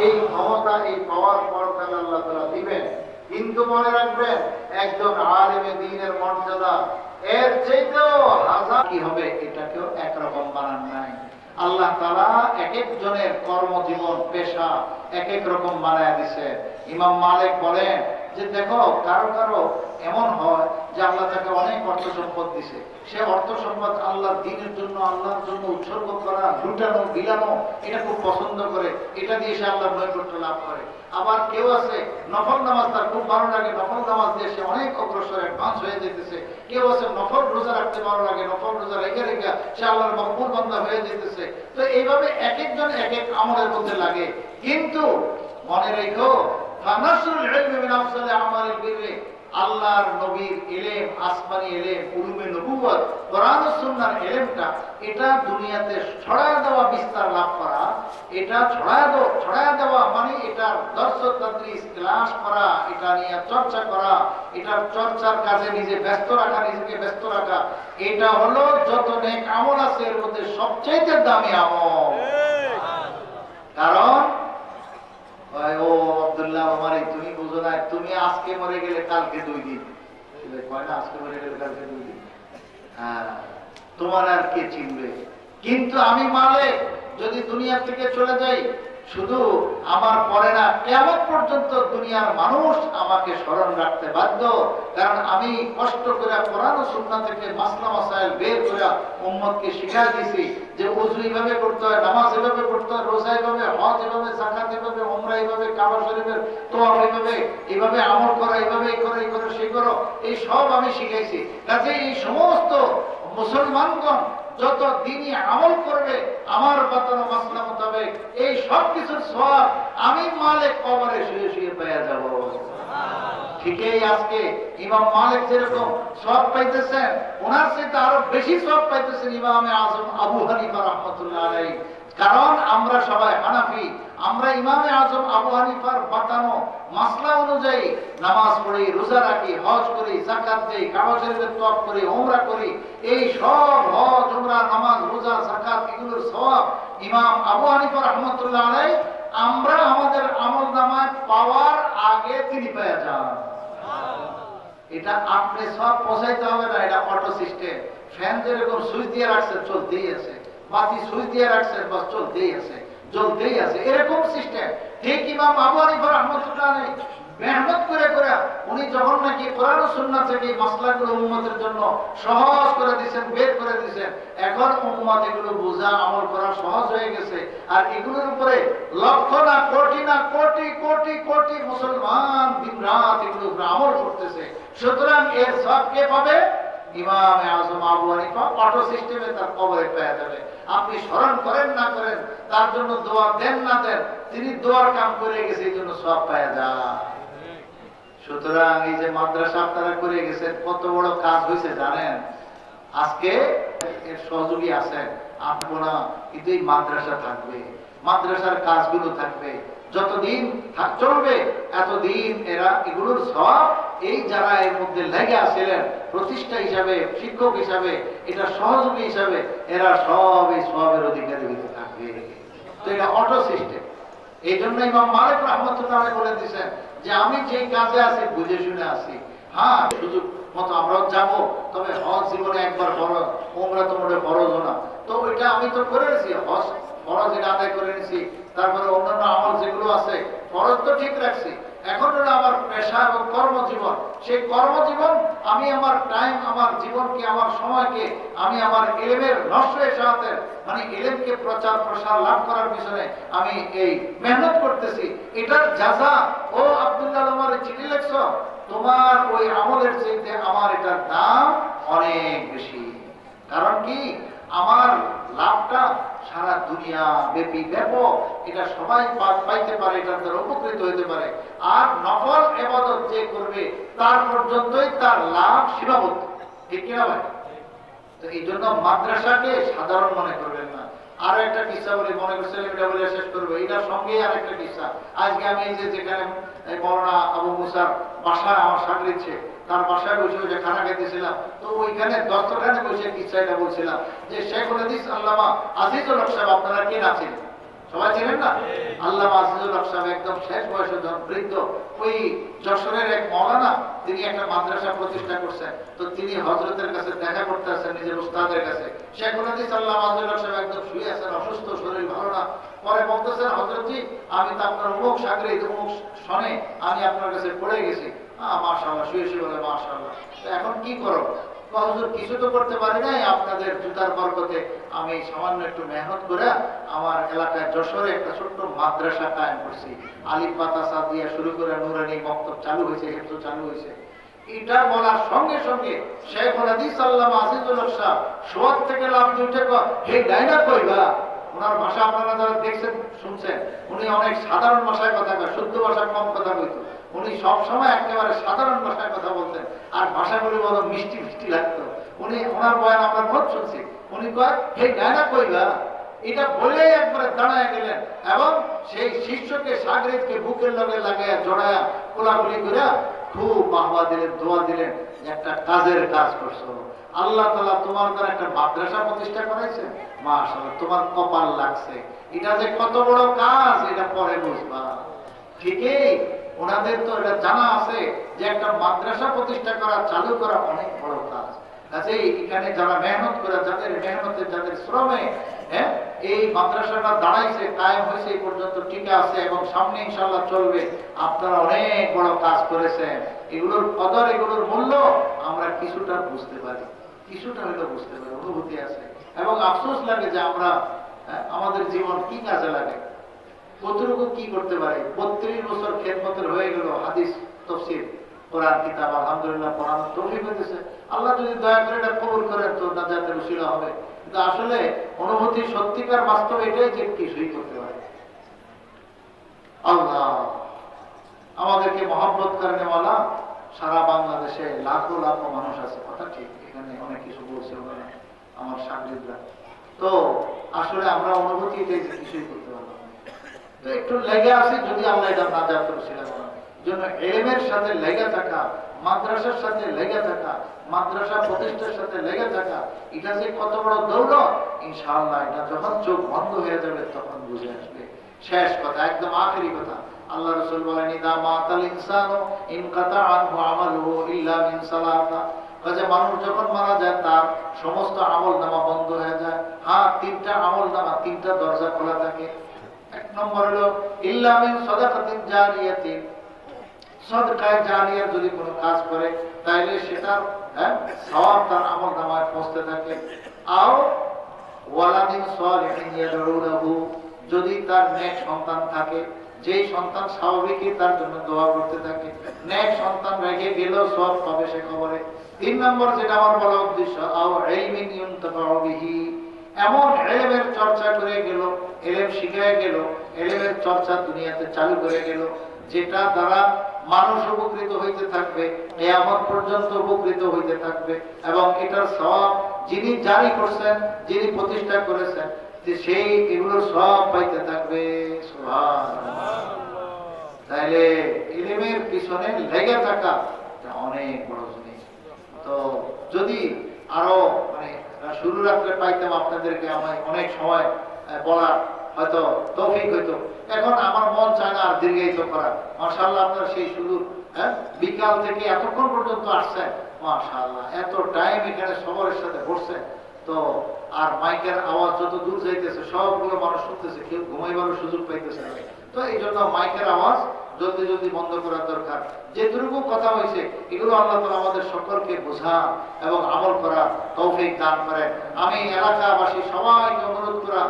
Speaker 7: এই ক্ষমতা, এই পাওয়ার পরকালে আল্লাহ তাআলা দিবেন। কিন্তু মনে রাখবেন, একজন আলেমে দ্বীনের মর্যাদা এর চাইতেও হাজার কি হবে, এটাকেও একরকম বানান নাই। আল্লাহ তাআলা এক একজনের কর্মজীবন, পেশা এক এক রকম বানায় দিছে। ইমাম মালিক বলেন যে দেখো, কারো কারো এমন হয় যে আল্লাহ তাকে অনেক অর্থ সম্পদ দিছে, সে অর্থ সম্পদ আল্লাহর দ্বীনের জন্য, আল্লাহর জন্য উৎসর্গ করা, লুটানো, বিলানো, এটা খুব পছন্দ করে, এটা দিয়ে সে আল্লাহর নৈকট্য লাভ করে। আবার কেউ আছে নফল নামাজ তার খুব ভালো লাগে, নফল নামাজ দিয়ে সে অনেক অগ্রসর, অ্যাডভান্স হয়ে যেতেছে। কেউ আছে নফল রোজা রাখতে ভালো লাগে, নফল রোজা রেখে রেখে সে আল্লাহর মকবুল বান্দা হয়ে যেতেছে। তো এইভাবে এক একজন এক এক আমলের মধ্যে লাগে। কিন্তু মনে রেখো, ফানাসুল ইলমি মিন আফসালি আমালিল বিররি, আল্লাহর নবীর ইলম, আসমানি ইলম, উলুমে নবুয়ত, কোরআন ও সুন্নাহর ইলমটা, এটা দুনিয়াতে ছড়ায় দেওয়া, বিস্তার লাভ করা, এটা ছড়ায় দেওয়া মানে এটার দর্শ তাদরিস, ক্লাস করা, এটা নিয়ে চর্চা করা, এটার চর্চার কাজে নিজে ব্যস্ত রাখা, নিজেকে ব্যস্ত রাখা, এটা হলো যত নেক আমল আছে এর মধ্যে সবচেয়ে দামি আমল। কারণ ও আব্দুল্লাহ আমারে, তুমি বুঝো না, তুমি আজকে মরে গেলে কালকে 2 দিন, কয় না আজকে মরে গেলে কালকে 2 দিন, হ্যাঁ, তোমার আর কে চিনবে? কিন্তু আমি মালিক, যদি দুনিয়া থেকে চলে যাই, শুধু আমার পরে না, কিয়ামত পর্যন্ত দুনিয়ার মানুষ আমাকে স্মরণ রাখতে বাধ্য। কারণ আমি কষ্ট করে কোরআন ও সুন্নাহ থেকে মাসলা মাসাইল বের করে উম্মতকে শিখিয়ে দিয়েছি যে ওযু এইভাবে করতে হয়, নামাজ এভাবে করতে হয়, রোজা এভাবে, হজ এভাবে, যাকাত এভাবে, উমরা এভাবে, কাবা শরীফের তওয়াফ এভাবে আমল করা, এভাবে এই করো, এই করো, সেই করো, এই সব আমি শিখাইছি। কাজে এই সমস্ত মুসলমানগণ যত দিনই আমল করবে আমার বাতানো মাসলা মোতাবেক, এই সব কিছুর সওয়াব আমি মালিক কবরে শুয়ে শুয়ে পেয়ে যাব। ঠিকই আজকে ইমাম মালিক যেরকম সওয়াব পাইতেছেন, ওনার চেয়ে আরো বেশি সওয়াব পাইতেছেন ইমামে আজম আবু হানিফা রাহমাতুল্লাহ আলাইহি। কারণ আমরা সবাই হানাফি, আমরা ইমামে আজম আবু হানিফার বাতানো মাসলা অনুযায়ী নামাজ পড়ি, রোজা রাখি, হজ করি, যাকাত দেই, কাবা শরীফের তওয়াফ করি, উমরা করি। এই সব হজ, উমরা, নামাজ, রোজা, যাকাত এগুলোর সওয়াব ইমাম আবু হানিফা রাহমাতুল্লাহ আলাইহি আমরা আমাদের আমলনামায় পাওয়ার আগে তিনি পেয়ে যান। এটা আপনি সব পৌঁছাইতে হবে না, এটা অটো সিস্টেম। ফ্যান যেরকম সুইচ দিয়ে রাখছে চলতেই আছে, বাতি সুইচ দিয়ে রাখছে বাস চলতেই আছে, জ্বলতেই আছে, এরকম সিস্টেম। ঠিক ইমাম আবু হানিফা রাহমাতুল্লাহ আলাইহি মেহনত করে করে উনি যখন নাকি কোরআন ও সুন্নাহ থেকে মাসলাগুলো উম্মতের জন্য সহজ করে দিয়েছেন, বের করে দিয়েছেন, এখন উম্মত এগুলো বোঝা, আমল করা সহজ হয়ে গেছে। আর এগুলোর উপরে লক্ষ না কোটি না কোটি কোটি কোটি মুসলমান দিন রাত এগুলোর উপরে আমল করতেছে। সুতরাং এর সব কে পাবে? ইমাম আজম আবু হানিফা অটো সিস্টেমে তার কবরে পেয়ে যাবে। আপনি স্মরণ করেন না করেন, তার জন্য দোয়া দেন না দেন, তিনি দোয়ার কাম করে গেছে, এই জন্য সব পেয়ে যায়। সুতরাং এই যে মাদ্রাসা আপনারা করে গেছেন, কত বড় কাজ হয়েছে জানেন? আজকে এর সহযোগী আছেন আপনারা, কিন্তু এই মাদ্রাসা থাকবে, মাদ্রাসার কাজগুলো থাকবে, যতদিন চলবে এতদিন এরা এগুলোর সব এই যারা এর মধ্যে লেগে আসছিলেন প্রতিষ্ঠা হিসাবে, শিক্ষক হিসাবে, এটা সহযোগী হিসাবে, এরা সব এই সবের অধিকারী হতে থাকবে। তো এটা অটো সিস্টেম। এই জন্য ইমাম মালিক রাহমাতুল্লাহ আলাইহি বলে দিয়েছেন যে আমি যে কাজে আছি বুঝে শুনে আছি। হ্যাঁ, সুযোগ মতো আমরাও যাব, তবে হজ জীবনে একবার ফরজ, ওমরা তো মোটে ফরজও না। তো ওইটা আমি তো করে নিয়েছি, হজ ফরজ এটা আদায় করে নিয়েছি, তারপরে অন্যান্য আমল যেগুলো আছে ফরজ তো ঠিক রাখছি। এখন হলো আমার পেশা এবং কর্মজীবন, সেই কর্মজীবন আমি আমার টাইম, আমার জীবনকে, আমার সময়কে আমি আমার ইলমের নশরের সাথে, মানে ইলমকে প্রচার প্রসার লাভ করার পিছনে আমি এই মেহনত করতেছি। এটার যাজা, ও আব্দুল্লাহ আমার চিঠি লেখছ, তোমার ওই আমলের চাইতে আমার এটার দাম অনেক বেশি। কারণ কি, আমার লাভটা সারা দুনিয়া ব্যাপী ব্যাপক, এটা সবাই পাইতে পারে, এটার দ্বারা উপকৃত হইতে পারে। আর নফল ইবাদত যে করবে তার পর্যন্তই তার লাভ সীমাবদ্ধ, ঠিক কিনা ভাই? তো এই জন্য মাদ্রাসাকে সাধারণ মনে করবেন না। আরো একটা কিসা বলে মনে করছিলাম, এটা বলে শেষ করবো। এটার সঙ্গে আর একটা কিসা। আজকে আমি এই যে যেখানে মৌলানা আবু মুসার বাসায় আমার সাগরিচ্ছে, তার বাসায় বসে বসে খানা খেতেছিলাম, তো ওইখানে দস্তখানে বসে কিসা এটা বলছিলাম যে শেখুল হাদিস আল্লামা আজিজুল হক সাহেব, আপনারা কে না চিনেন? সবাই চিনেন না? আল্লামা আজিজুল হক সাহেব একদম শেষ বয়সে বৃদ্ধ, ওই যশোরের এক মৌলানা, তিনি একটা মাদ্রাসা প্রতিষ্ঠা করছেন। তো তিনি হযরতের কাছে দেখা করতে আসেন, নিজের উস্তাদের কাছে। শেখুল হাদিস আল্লামা আজিজুল হক সাহেব একদম শুয়ে আছেন, অসুস্থ, শরীর ভালো না। পরে বলতেছেন, হযরতজি আমি তো আপনার অমুক সাগরিদ, অমুক সনে আমি আপনার কাছে পড়ে গেছি। মাশাআল্লাহ, শুয়ে শুয়ে বলে মাশাআল্লাহ। তো এখন কি করো? হুজুর কিছু তো করতে পারি নাই, আপনাদের জুতার বরকতে আমি সামান্য একটু মেহনত করে আমার এলাকায় যশোরে একটা ছোট্ট মাদ্রাসা কায়েম করছি। আলিফ বাতাসা দিয়ে শুরু করে নুরানি মক্তব চালু হয়েছে, হেফজ চালু হয়েছে। এটা বলার সঙ্গে সঙ্গে শেখুল হাদিস আল্লামা আজিজুল হক সাহেব শোয়ার থেকে লাভ উঠে হে ডাইনা কইবা। ওনার ভাষা আপনারা যারা দেখছেন শুনছেন, উনি অনেক সাধারণ ভাষায় কথা কয়, শুদ্ধ ভাষায় কম কথা কইতো। উনি সবসময় একেবারে সাধারণ ভাষায় কথা বলতেন, আর ভাষাগুলি বড় মিষ্টি মিষ্টি লাগতো। উনি ওনার বয়ান আমরা বহুত শুনছি। উনি কয় হে ডাইনা কইবা, এটা বলে একবারে দাঁড়ায় গেলেন, এবং সেই শিষ্যকে সাগরিদকে বুকের লগে লাগাইয়া জড়ায়া কোলাকুলি করে খুব বাহবা দিলেন, দোয়া দিলেন, একটা কাজের কাজ করছো, আল্লাহ তাআলা তোমার দ্বারা একটা মাদ্রাসা প্রতিষ্ঠা করাইছে, মাশাআল্লাহ তোমার কপাল লাগছে। এটা যে কত বড় কাজ এটা পরে বুঝবা। ঠিকই ওনাদের তো এটা জানা আছে যে একটা মাদ্রাসা প্রতিষ্ঠা করা, চালু করা অনেক বড় কাজ। কাজেই এখানে যারা মেহনত করে, যাদের মেহনতে, যাদের শ্রমে এই মাদ্রাসাটা দাঁড়াইছে, কায়েম হয়েছে, এই পর্যন্ত টিকে আছে এবং সামনে ইনশাআল্লাহ চলবে, আপনারা অনেক বড় কাজ করেছেন। এগুলোর কদর, এগুলোর মূল্য আমরা কিছুটা বুঝতে পারি, কিছুটা হলেও বুঝতে পারি, অনুভূতি আছে। এবং আফসোস লাগে যে আমরা আমাদের জীবন কি কাজে লাগে, কতটুকু কি করতে পারে। 32 বছর খেদমতের হয়ে গেল, হাদিস, তাফসীর, কোরআন কিতাব আলহামদুলিল্লাহ পড়ানোর তৌফিক হয়েছে। আল্লাহ যদি দয়া করে এটা কবুল করেন তো নাজাতের উসিলা হবে। কিন্তু আসলে অনুভূতি সত্যিকার বাস্তব এটাই যে কিছুই করতে পারে। আল্লাহ আমাদেরকে মহব্বত করেনেওয়ালা সারা বাংলাদেশে লাখো লাখো মানুষ আছে, কথা ঠিক। এখানে অনেক কিছু বলছে ওরা আমার সাগরিদরা। তো আসলে আমরা অনুভূতি এটাই যে কিছুই করতে পারলাম, তো একটু লেগে আছে, যদি আল্লাহ এটা নাজাতের উসিলা করেন। জন্য ইলমের সাথে লেগে থাকা, মাদ্রাসার সাথে লেগে থাকা, মাদ্রাসা প্রতিষ্ঠার সাথে লেগে থাকা, এটা যে কত বড় দৌলত, ইনশাআল্লাহ এটা যখন চোখ বন্ধ হয়ে যাবে তখন বুঝে আসবে। শেষ কথা, একদম আখেরি কথা, আল্লাহ রাসূল বলেন ইদা মাতাল ইনসানু ইনকাতা আনহু আমালুহু ইল্লা মিন সালাতা। কাজে মানুষ যখন মারা যায় তার সমস্ত আমলনামা বন্ধ হয়ে যায়। হ্যাঁ, 3টা আমলনামা, 3টা দরজা খোলা থাকে। এক নম্বর হলো ইল্লা মিন সাদাকাতিন জারিয়াতিন, সদকায়ে জারিয়া যদি কোনো কাজ করে তাইলে সেটার সওয়াব তার আমলনামায় পৌঁছতে থাকে। আও ওয়ালাদিন সালিহিন ইয়াদউলাহু, যদি তার নেক সন্তান থাকে, যেই সন্তান স্বাভাবিকই তার জন্য দোয়া করতে থাকে, নেক সন্তান রেখে গেলেও সব পাবে সে খবরে। 3 নম্বর যেটা আমার বলা উদ্দেশ্য, আও ইলমিন ইউনতাফাউ বিহি, এমন ইলমের চর্চা করে গেল, ইলম শিখায় গেল, ইলমের চর্চা দুনিয়াতে চালু করে গেল, যেটা দ্বারা মানুষ উপকৃত হইতে থাকবে, কিয়ামত পর্যন্ত উপকৃত হইতে থাকবে, এবং এটার সওয়াব যিনি জারি করছেন, যিনি প্রতিষ্ঠা করেছেন, যে সেই এগুলোর সওয়াব পাইতে থাকবে। সুবহানাল্লাহ। তাইলে ইলমের পিছনে লেগে থাকা এটা অনেক বড় জিনিস। তো যদি আরো মানে শুরু রাত্রে পাইতাম আপনাদেরকে, আমার অনেক সময় বলার হয়তো তৌফিক হইতো। এখন আমার মন চায় না আর দীর্ঘায়িত করা। মাশাআল্লাহ, আপনারা সেই সুদূর বিকাল থেকে এতক্ষণ পর্যন্ত আসছেন, মাশাআল্লাহ, এত টাইম এখানে সবার সাথে বসছেন। তো আর মাইকের আওয়াজ যত দূর যাইতেছে সবগুলো মানুষ শুনতেছে, কেউ ঘুমাইবারও সুযোগ পাইতেছে না। তো এই জন্য মাইকের আওয়াজ জলদি জলদি বন্ধ করার দরকার। যেটুকু কথা হয়েছে এগুলো আল্লাহ তাআলা আমাদের সকলকে বোঝা এবং আমল করার তৌফিক দান করেন। আমি এলাকাবাসী সবাইকে অনুরোধ করা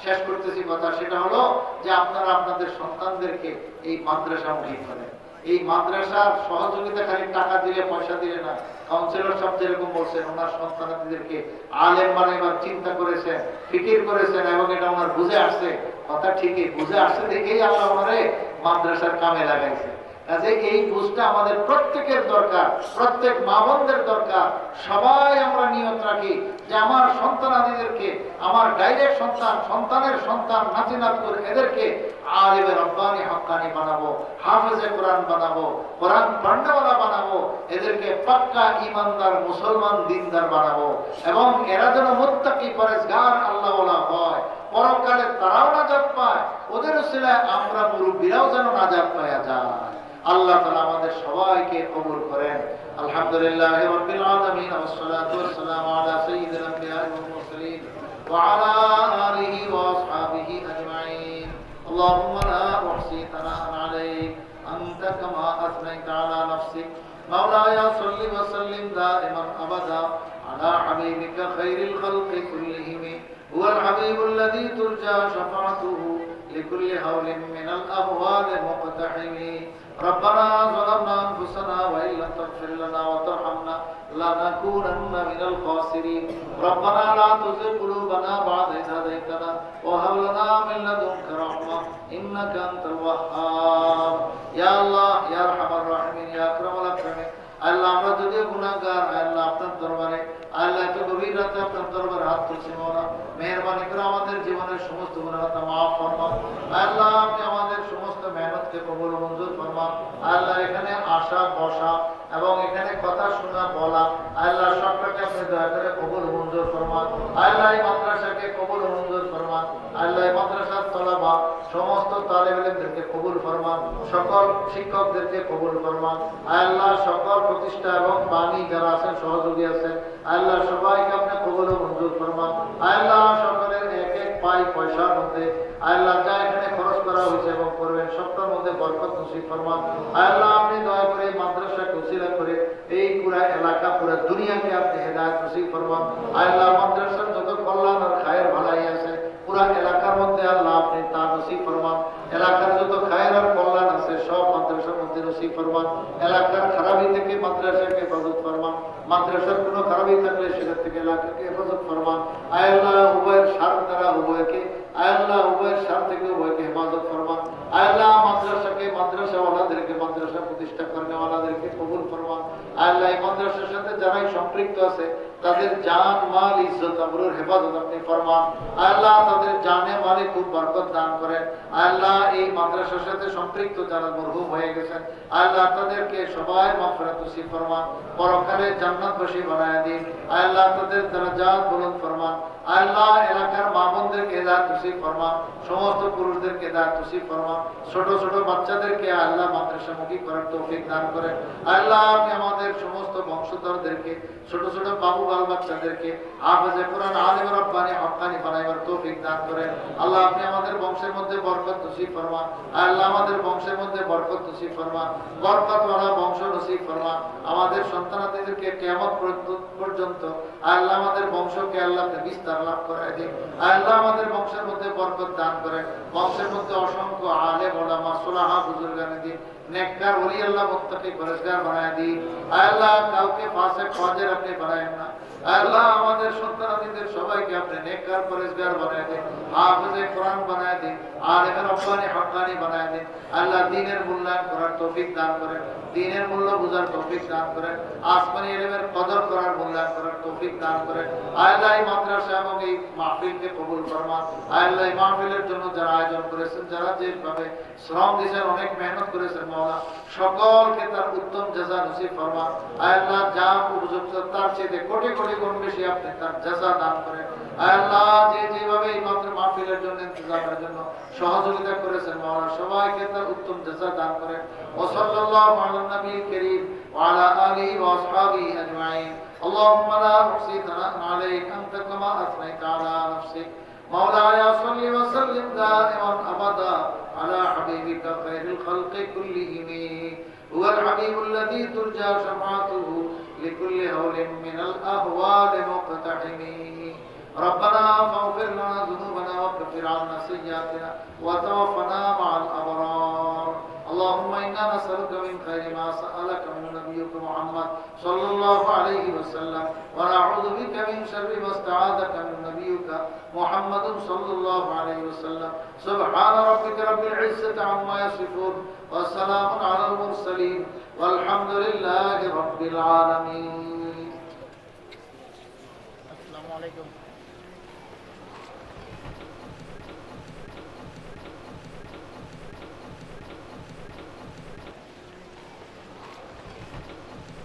Speaker 7: শেষ করতেছি কথা, সেটা হলো যে আপনারা আপনাদের সন্তানদেরকে এই মাদ্রাসামুখী করেন। এই মাদ্রাসার সহযোগিতা খালি টাকা দিলে, পয়সা দিলে না। কাউন্সিলর সাহেব যেরকম বলছেন, ওনার সন্তানদেরকে আলেম বানাইবার চিন্তা করেছেন, ফিকির করেছেন, এবং এটা ওনার বুঝে আসছে। কথা ঠিকই বুঝে আসছে দেখেই আল্লাহ ওনারে মাদ্রাসার কামে লাগাইছে। কাজে এই বুঝটা আমাদের প্রত্যেকের দরকার, প্রত্যেক মা বোনদের দরকার। সবাই আমরা নিয়ত রাখি যে আমার সন্তানাদিদেরকে, আমার ডাইরেক্ট সন্তান, সন্তানের সন্তান, নাতি নাতকুর, এদেরকে আলিমে রব্বানি হক্কানি বানাবো, হাফেজে কোরআন বানাবো, কোরআন পড়নেওয়ালা বানাবো, এদেরকে পাক্কা ইমানদার মুসলমান দিনদার বানাবো, এবং এরা যেন মুত্তাকি পরেজগার আল্লাহওয়ালা হয়। পরকালে তারাও নাজাত পায়, ওদের উসিলায় আমরা মুরব্বীরাও যেন নাজাত পাওয়া যায়। আল্লাহ তাআলা আমাদের সবাইকে কবুল করেন। আলহামদুলিল্লাহি রাব্বিল আলামিন, ওয়াসসালাতু ওয়াসসালামু আলা সাইয়্যিদিল আমবিয়া ওয়াল মুরসালিন ওয়া আলা আলিহি ওয়া আসহাবিহি আজমাইন। আল্লাহুম্মা লা উহসি সানাআন আলাইক আনতা কামা আসনাইতা আলা নাফসিক। মাওলায়া সাল্লি ওয়া সাল্লিম দাইমান আবাদা আলা হাবিবিকা খাইরিল খালকি কুল্লিহিম হুয়াল হাবিবুল লাযী তুরজা শাফাআতুহু লিকুল্লি হাওলিন মিনাল আহওয়ালি মুqtaহিমি। ربنا ظلمنا أنفسنا وإن لم تغفر لنا وترحمنا لنكونن من الخاسرين. ربنا لا تزغ قلوبنا بعد إذ هديتنا وهب لنا من لدنك رحمة إنك أنت الوهاب. يا الله يا أرحم الراحمين يا أكرم الأكرمين. আল্লাহ, আমরা যদিও গুনাহগার, আল্লাহ আপনার দরবারে, আল্লাহ এত গভীর রাতে আপনার দরবারে হাত তুলছি। মওলা মেহেরবানি করে আমাদের জীবনের সমস্ত গুনাহ মাফ ফরমান। আল্লাহ আপনি আমাদের সমস্ত মেহনতকে কবুল মঞ্জুর ফরমান। আল্লাহ এখানে আসা, বসা এবং এখানে কথা শোনা, বলা, আল্লাহ সবটাকে আপনি দয়া করে কবুল মঞ্জুর ফরমান। আল্লাহ এই মাদ্রাসাকে কবুল মঞ্জুর ফরমান। আল্লাহ এই মাদ্রাসার তলাবা সমস্ত তালেবে ইলমদেরকে কবুল ফরমান, সকল শিক্ষকদেরকে কবুল ফরমান। আল্লাহ সকল প্রতিষ্ঠা এবং বাণী যারা আছেন, সহযোগী আছেন, আল্লাহ সবাইকে আপনি কবুল মঞ্জুর ফরমান। আল্লাহ সকলের এক এক পাই পয়সার মধ্যে আল্লাহ যা এখানে খরচ করা হয়েছে এবং করবেন সবটার মধ্যে বরকত নসিব ফরমান। আল্লাহ আপনি দয়া করে মাদ্রাসাকে উসিলা করে এই পুরা এলাকা, পুরা দুনিয়াকে আপনি হেদায়েত নসিব ফরমান। আল্লাহ মাদ্রাসার যত কল্যাণ আর খায়ের ভালাই আছে পুরা এলাকার মধ্যে আল্লাহ আপনি তা নসিব ফরমান। এলাকার যত খায়ের আর কল্যাণ আছে সব মাদ্রাসার মধ্যে নসিব ফরমান। এলাকার খারাপি থেকে মাদ্রাসাকে হেফাজত ফরমান। মাদ্রাসার কোনো খারাপি থাকলে সেটা থেকে এলাকাকে হেফাজত ফরমান। আল্লাহ উভয়ের স্বার্থ দ্বারা উভয়কে, আল্লাহ উভয়ের স্বার্থ থেকে উভয়কে হেফাজত ফরমান। আল্লাহ মাদ্রাসাকে, মাদ্রাসাওয়ালাদেরকে, মাদ্রাসা প্রতিষ্ঠা করেওয়ালাদেরকে কবুল ফরমান। আল্লাহ এই মাদ্রাসার সাথে যারাই সম্পৃক্ত আছে তাদের জান, মাল, ইজ্জত, আবরুর হেফাজত আপনি ফরমান। আল্লাহ তাদের জানে মালে খুব বরকত দান করেন। আল্লাহ এই মাদ্রাসার সাথে সম্পৃক্ত যারা মরহুম হয়ে গেছেন আল্লাহ তাদেরকে সবাই মাগফিরাত নসিব ফরমান, পরকালে জান্নাতবাসী বানায় দিন। আল্লাহ তাদের দরজাত বুলন্দ ফরমান। আল্লাহ এলাকার মা বোনদেরকে হেদায়েত নসিব ফরমান, সমস্ত পুরুষদেরকে হেদায়েত নসিব ফরমান, ছোট ছোট বাচ্চাদেরকে আল্লাহ মাদ্রাসামুখী করার তৌফিক দান করেন। আল্লাহ আপনি আমাদের সমস্ত বংশধরদেরকে, ছোট ছোট বাবু বাল বাচ্চাদেরকে হাফেজে কোরআন আলিম রব্বানি হক্কানি বানাইবার তৌফিক দান করেন। আল্লাহ আপনি আমাদের বংশের মধ্যে বরকত নসিব ফরমান। আল্লাহ আমাদের বংশের মধ্যে বরকত নসিব ফরমান, বরকতওয়ালা বংশ নসিব ফরমান। আমাদের সন্তানাদিদেরকে কিয়ামত পর্যন্ত আল্লাহ আমাদের বংশকে আল্লাহ আপনি বিস্তার লাভ করায় দিন। আল্লাহ আমাদের বংশের মধ্যে বরকত দান করেন। বংশের মধ্যে অসংখ্য আলেম ওলামা সুলাহা বুজুর্গানে দিন, নেককার ওলি আল্লাহ মুত্তাকি পরেজগার বানায় দিন। আল্লাহ কাউকে ফাসিক ফাজির আপনি বানায়েন না। আল্লাহ আমাদের সন্তানাদিদের সবাইকে আপনি নেককার পরেজগার বানায় দিন, হাফেজে কোরআন বানায় দিন, আলেমে রব্বানি হক্কানি বানায় দিন। আল্লাহ দ্বীনের মূল্যায়ন করার তৌফিক দান করেন, দ্বীনের মূল্য বোঝার তৌফিক দান করেন, আসমানি ইলমের কদর করার মূল্যায়ন করার তৌফিক দান করেন। আল্লাহ এই মাদ্রাসা এবং এই মাহফিলকে কবুল ফরমান। আল্লাহ এই মাহফিলের জন্য যারা আয়োজন করেছেন, যারা যেভাবে শ্রম দিয়েছেন, অনেক মেহনত করেছেন মাওলা, সকলকে তার উত্তম জাযা নসিব ফরমান। আল্লাহ যা উপযুক্ত তার চেয়ে কোটি কোটি গুণ বেশি আপনি তার জাযা দান করেন। আল্লাহ যে যেভাবে এই মাহফিলের জন্য ইন্তজামের জন্য সহযোগিতা করেছেন মাওলা, সবাইকে তার উত্তম জাযা দান করেন। ওয়া সাল্লাল্লাহু আলা নবিয়িল কারীম ওয়া আলা আলিহি ওয়া আসহাবিহি আজমাইন। اللهم لا نحصي ثناء عليك أنت كما أثنيت على نفسك. مولاي صل وسلم دائما أبدا على حبيبك خير الخلق كلهم. هو الحبيب الذي ترجى شفاعته لكل هول من الأهوال مقتحم. ربنا فاغفر لنا ذنوبنا وكفر عنا سيئاتنا وتوفنا مع الأبرار. اللهم إنا نسألك من خير ما سألك من نبيك محمد صلى الله عليه وسلم، ونعوذ بك من شر ما استعاذك من نبيك محمد صلى الله عليه وسلم. سبحان ربك رب العزة عما يصفون وسلام على المرسلين والحمد لله رب العالمين. السلام عليكم.